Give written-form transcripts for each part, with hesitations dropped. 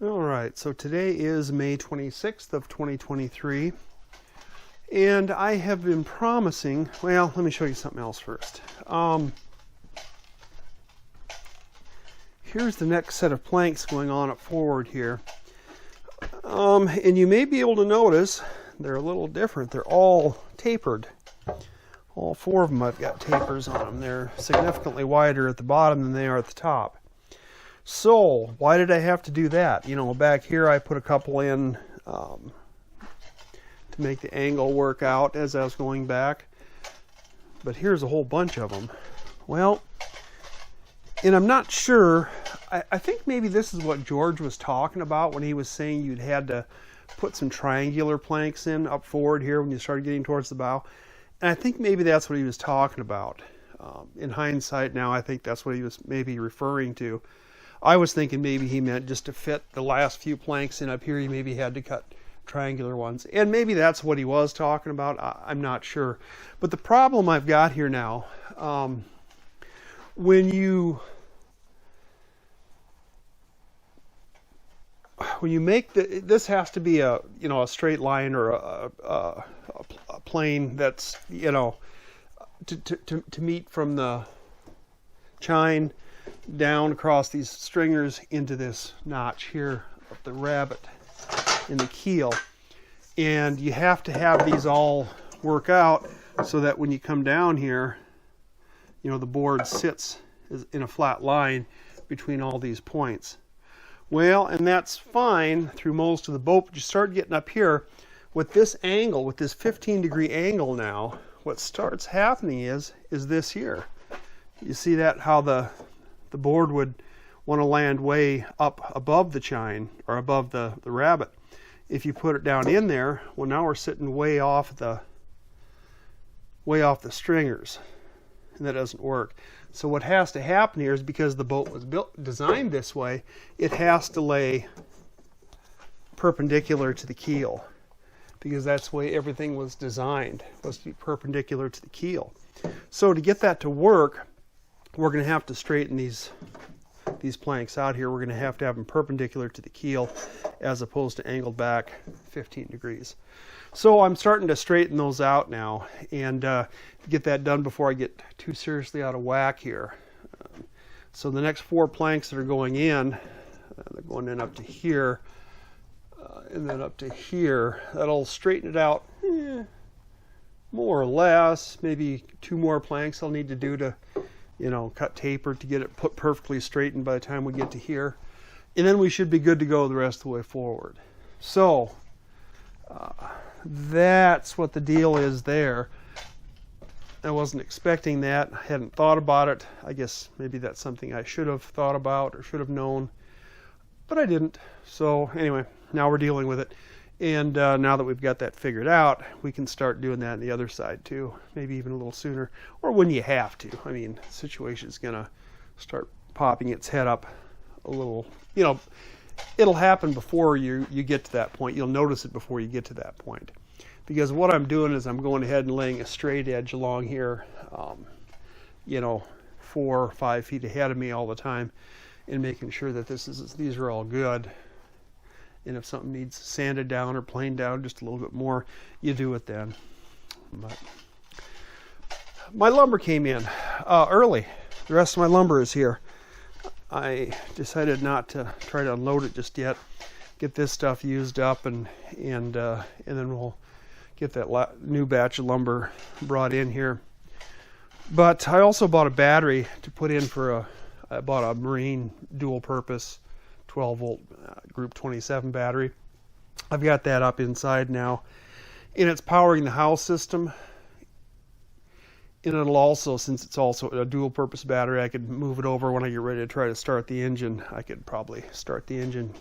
All right, so today is May 26th of 2023, and I have been promising, well, let me show you something else first. Here's the next set of planks going on up forward here. And you may be able to notice they're a little different. They're all tapered. All four of them I've got tapers on them. They're significantly wider at the bottom than they are at the top. So, why did I have to do that? You know, back here I put a couple in to make the angle work out as I was going back. But here's a whole bunch of them. Well, and I'm not sure, I think maybe this is what George was talking about when he was saying you'd had to put some triangular planks in up forward here when you started getting towards the bow. And I think maybe that's what he was talking about. In hindsight now, I think that's what he was maybe referring to. I was thinking maybe he meant just to fit the last few planks in up here, he maybe had to cut triangular ones. And maybe that's what he was talking about. I'm not sure. But the problem I've got here now, when you make this has to be a straight line or a plane that's to meet from the chine down across these stringers into this notch here of the rabbet in the keel. And you have to have these all work out so that when you come down here, the board sits in a flat line between all these points. Well, and that's fine through most of the boat, but you start getting up here with this angle, with this 15-degree angle now, what starts happening is this here. You see that, how the board would want to land way up above the chine or above the rabbet. If you put it down in there, well, now we're sitting way off the stringers, and that doesn't work. So what has to happen here is, because the boat was designed this way, it has to lay perpendicular to the keel, because that's the way everything was designed, was to be perpendicular to the keel. So to get that to work, we're going to have to straighten these planks out here. We're going to have them perpendicular to the keel as opposed to angled back 15 degrees. So I'm starting to straighten those out now and get that done before I get too seriously out of whack here. So the next 4 planks that are going in, they're going in up to here and then up to here. That'll straighten it out more or less. Maybe 2 more planks I'll need to do to cut taper to get it put perfectly straightened by the time we get to here. And then we should be good to go the rest of the way forward. So that's what the deal is there. I wasn't expecting that. I hadn't thought about it. I guess maybe that's something I should have thought about or should have known, but I didn't. So anyway, now we're dealing with it. And now that we've got that figured out, we can start doing that on the other side too, maybe even a little sooner, or when you have to. I mean, the situation's going to start popping its head up a little. It'll happen before you get to that point. You'll notice it before you get to that point. Because what I'm doing is I'm going ahead and laying a straight edge along here, 4 or 5 feet ahead of me all the time, and making sure that these are all good. And if something needs sanded down or planed down just a little bit more, you do it then. But my lumber came in early. The rest of my lumber is here. I decided not to try to unload it just yet. Get this stuff used up, and then we'll get that new batch of lumber brought in here. But I also bought a battery to put in I bought a Marine dual-purpose 12-volt Group 27 battery. I've got that up inside now, and it's powering the house system. And it'll also, since it's also a dual-purpose battery, I could move it over when I get ready to try to start the engine. I could probably start the engine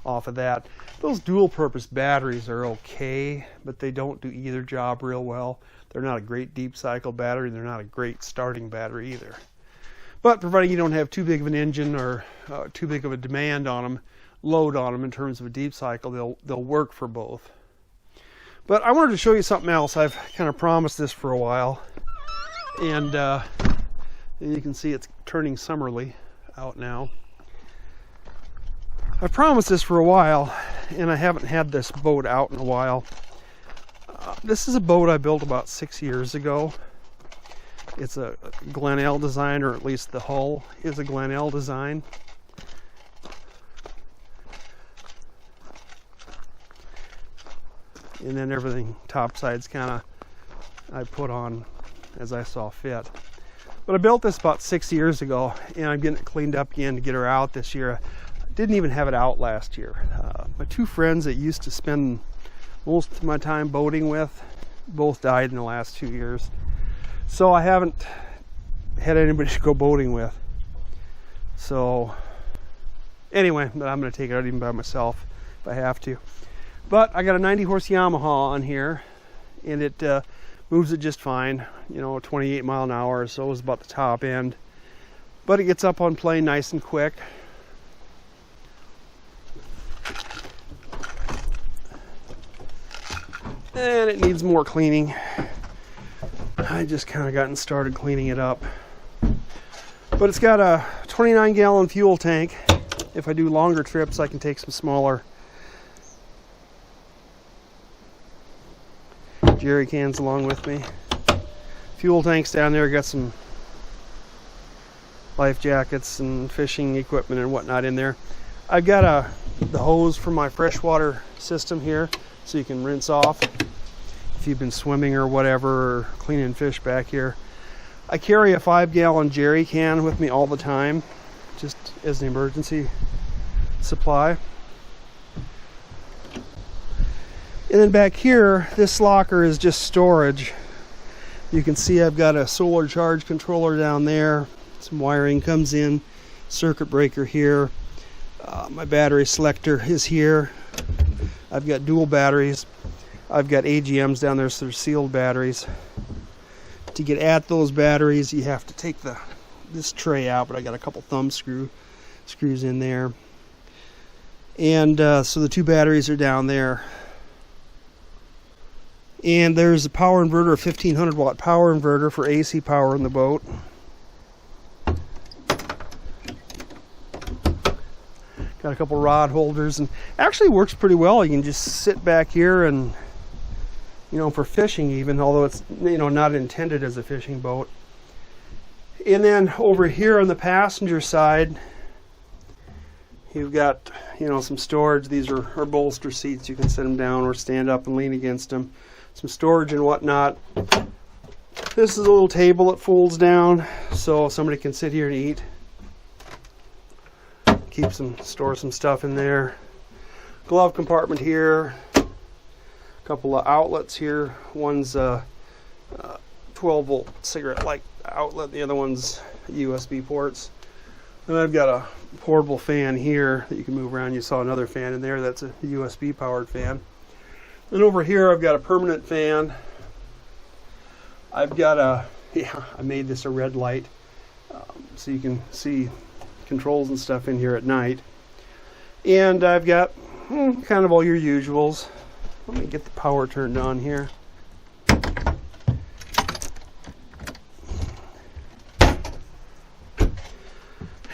off of that. Those dual-purpose batteries are okay, but they don't do either job real well. They're not a great deep cycle battery. They're not a great starting battery either. But providing you don't have too big of an engine or too big of a demand on them, load on them in terms of a deep cycle, they'll work for both. But I wanted to show you something else. I've kind of promised this for a while, and you can see it's turning summerly out now. I promised this for a while, and I haven't had this boat out in a while. This is a boat I built about 6 years ago. It's a Glenel design, or at least the hull is a Glenel design. And then everything topside's kind of I put on as I saw fit. But I built this about 6 years ago, and I'm getting it cleaned up again to get her out this year. I didn't even have it out last year. My two friends that used to spend most of my time boating with both died in the last 2 years. So I haven't had anybody to go boating with. So anyway, but I'm going to take it out even by myself if I have to. But I got a 90 horse Yamaha on here, and it moves it just fine, you know, 28 mile an hour, so it was about the top end. But it gets up on plane nice and quick. And it needs more cleaning. I just kind of gotten started cleaning it up. But it's got a 29 gallon fuel tank. If I do longer trips, I can take some smaller jerry cans along with me. Fuel tanks down there, got some life jackets and fishing equipment and whatnot in there. I've got the hose for my freshwater system here, so you can rinse off if you've been swimming or whatever, or cleaning fish back here. I carry a 5 gallon jerry can with me all the time, just as an emergency supply. And then back here, this locker is just storage. You can see I've got a solar charge controller down there. Some wiring comes in, circuit breaker here. My battery selector is here. I've got dual batteries. I've got AGMs down there, so they're sealed batteries. To get at those batteries, you have to take this tray out, but I got a couple thumb screws in there. And so the two batteries are down there. And there's a power inverter, a 1500 watt power inverter for AC power in the boat. Got a couple rod holders, and actually works pretty well. You can just sit back here and, you know, for fishing even, although it's, you know, not intended as a fishing boat. And then over here on the passenger side, you've got, you know, some storage. These are bolster seats. You can sit them down or stand up and lean against them. Some storage and whatnot. This is a little table that folds down, so somebody can sit here and eat. Store some stuff in there. Glove compartment here. A couple of outlets here. One's a 12 volt cigarette light outlet. The other one's USB ports. And I've got a portable fan here that you can move around. You saw another fan in there. That's a USB powered fan. And over here I've got a permanent fan. I've got I made this a red light, so you can see controls and stuff in here at night. And I've got kind of all your usuals. Let me get the power turned on here.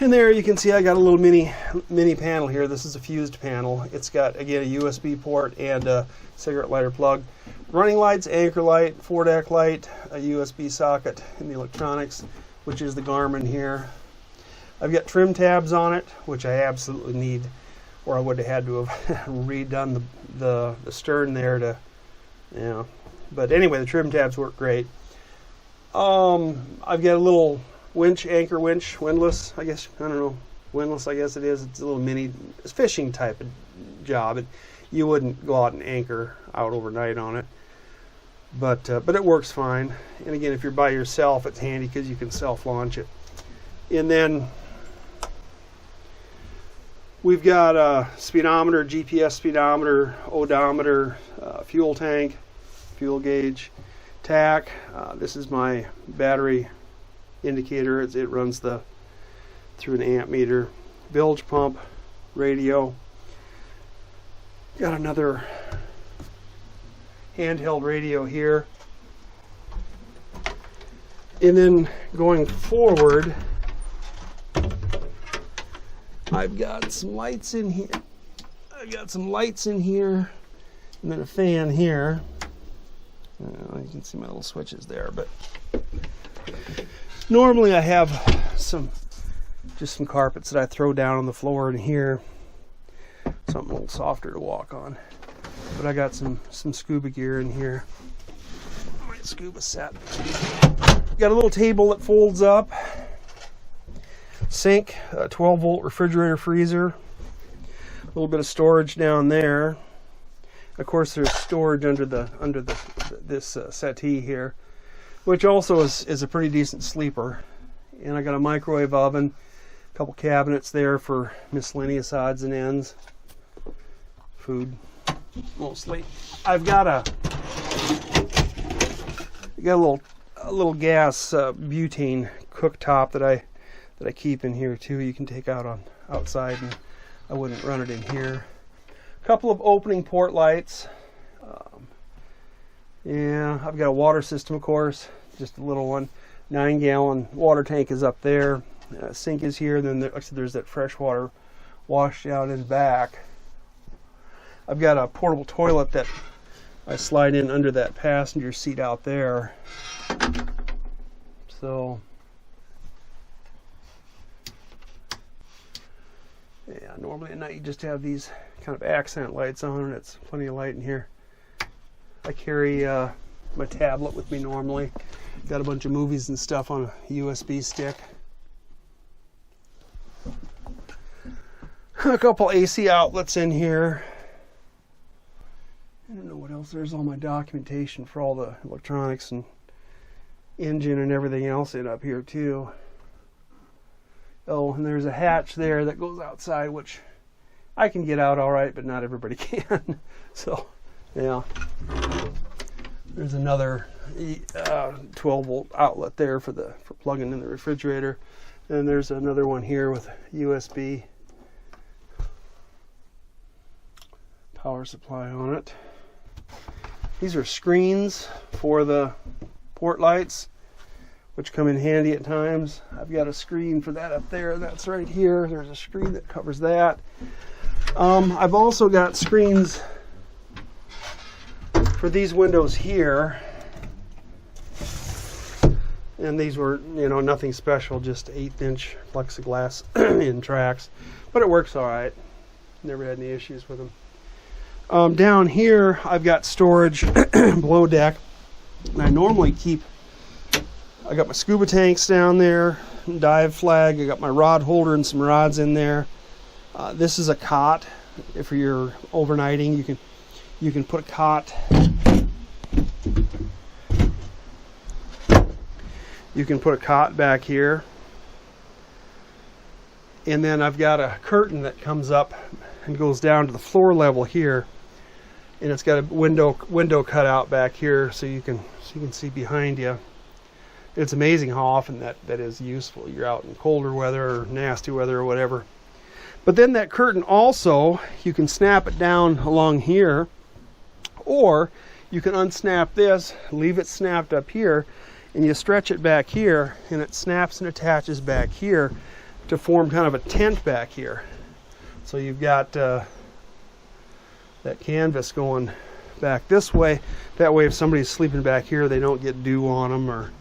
And there you can see I got a little mini panel here. This is a fused panel. It's got, again, a USB port and a cigarette lighter plug. Running lights, anchor light, foredeck light, a USB socket in the electronics, which is the Garmin here. I've got trim tabs on it, which I absolutely need, or I would have had to have redone the stern there to, you know. But anyway, the trim tabs work great. I've got a little winch, anchor winch, windlass, I guess, I don't know, windlass I guess it is. It's a little mini, it's fishing type of job. You wouldn't go out and anchor out overnight on it. But it works fine. And again, if you're by yourself, it's handy because you can self-launch it. And then we've got a speedometer, GPS speedometer, odometer, fuel tank, fuel gauge, tack. This is my battery indicator. It runs through an amp meter. Bilge pump, radio. Got another handheld radio here. And then going forward, I've got some lights in here. I've got some lights in here, and then a fan here. You can see my little switches there, but normally I have just some carpets that I throw down on the floor in here. Something a little softer to walk on. But I got some scuba gear in here. My scuba set. Got a little table that folds up. Sink, a 12-volt refrigerator freezer. A little bit of storage down there. Of course, there's storage under this settee here, which also is a pretty decent sleeper. And I got a microwave oven, a couple cabinets there for miscellaneous odds and ends, food mostly. I've got a little gas butane cooktop that I keep in here too. You can take out outside, and I wouldn't run it in here. A couple of opening port lights. Yeah, I've got a water system, of course, just a little one. 9-gallon water tank is up there. Sink is here. Then there's that fresh water washed out in back. I've got a portable toilet that I slide in under that passenger seat out there. So, yeah, normally at night you just have these kind of accent lights on, and it's plenty of light in here. I carry my tablet with me normally. Got a bunch of movies and stuff on a USB stick. A couple AC outlets in here. I don't know what else. There's all my documentation for all the electronics and engine and everything else in up here too. Oh, and there's a hatch there that goes outside, which I can get out all right, but not everybody can. So, yeah. There's another 12-volt outlet there for plugging in the refrigerator. And there's another one here with USB power supply on it. These are screens for the port lights, which come in handy at times. I've got a screen for that up there. That's right here. There's a screen that covers that. I've also got screens for these windows here. And these were, nothing special, just 1/8-inch plexiglass in tracks. But it works all right. Never had any issues with them. Down here, I've got storage below deck. And I normally I got my scuba tanks down there, dive flag. I got my rod holder and some rods in there. This is a cot. If you're overnighting, you can put a cot. You can put a cot back here. And then I've got a curtain that comes up and goes down to the floor level here. And it's got a window cut out back here so you can see behind you. It's amazing how often that is useful. You're out in colder weather or nasty weather or whatever. But then that curtain also, you can snap it down along here, or you can unsnap this, leave it snapped up here, and you stretch it back here, and it snaps and attaches back here to form kind of a tent back here. So you've got that canvas going back this way. That way if somebody's sleeping back here, they don't get dew on them, or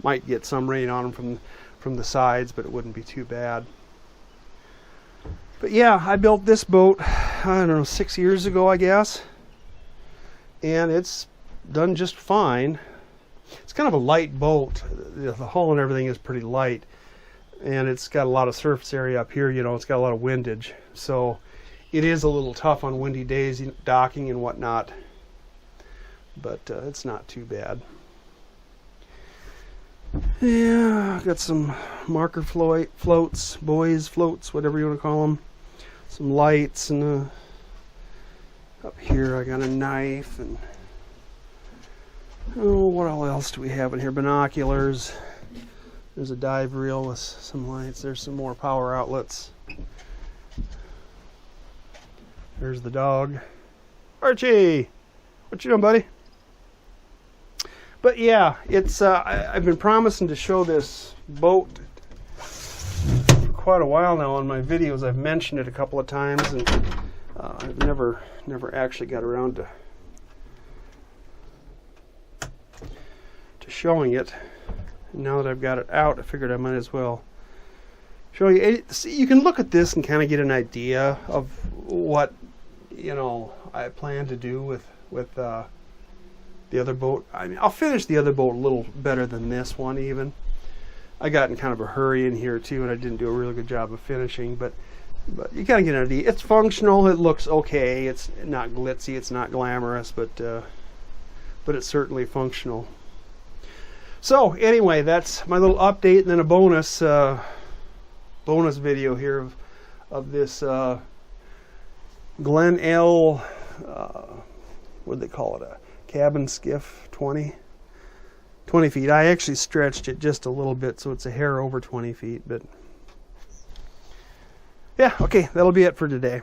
might get some rain on them from the sides, but it wouldn't be too bad. But yeah, I built this boat, I don't know, 6 years ago, I guess. And it's done just fine. It's kind of a light boat. The hull and everything is pretty light. And it's got a lot of surface area up here, it's got a lot of windage. So it is a little tough on windy days, docking and whatnot. But it's not too bad. Yeah, got some marker floats, buoys, floats, whatever you want to call them. Some lights, and up here I got a knife, and what all else do we have in here? Binoculars. There's a dive reel with some lights. There's some more power outlets. There's the dog. Archie! What you doing, buddy? But yeah, it's I've been promising to show this boat quite a while now on my videos. I've mentioned it a couple of times, and I've never actually got around to showing it. And now that I've got it out, I figured I might as well show you. See, you can look at this and kind of get an idea of what, you know, I plan to do with the other boat. I mean, I'll finish the other boat a little better than this one even. I got in kind of a hurry in here too, and I didn't do a really good job of finishing, but you kind of get an idea. It's functional. It looks okay. It's not glitzy. It's not glamorous, but it's certainly functional. So anyway, that's my little update, and then a bonus video here of this Glen L. What do they call it? A cabin skiff 20 feet. I actually stretched it just a little bit, so it's a hair over 20 feet. But yeah, okay, that'll be it for today.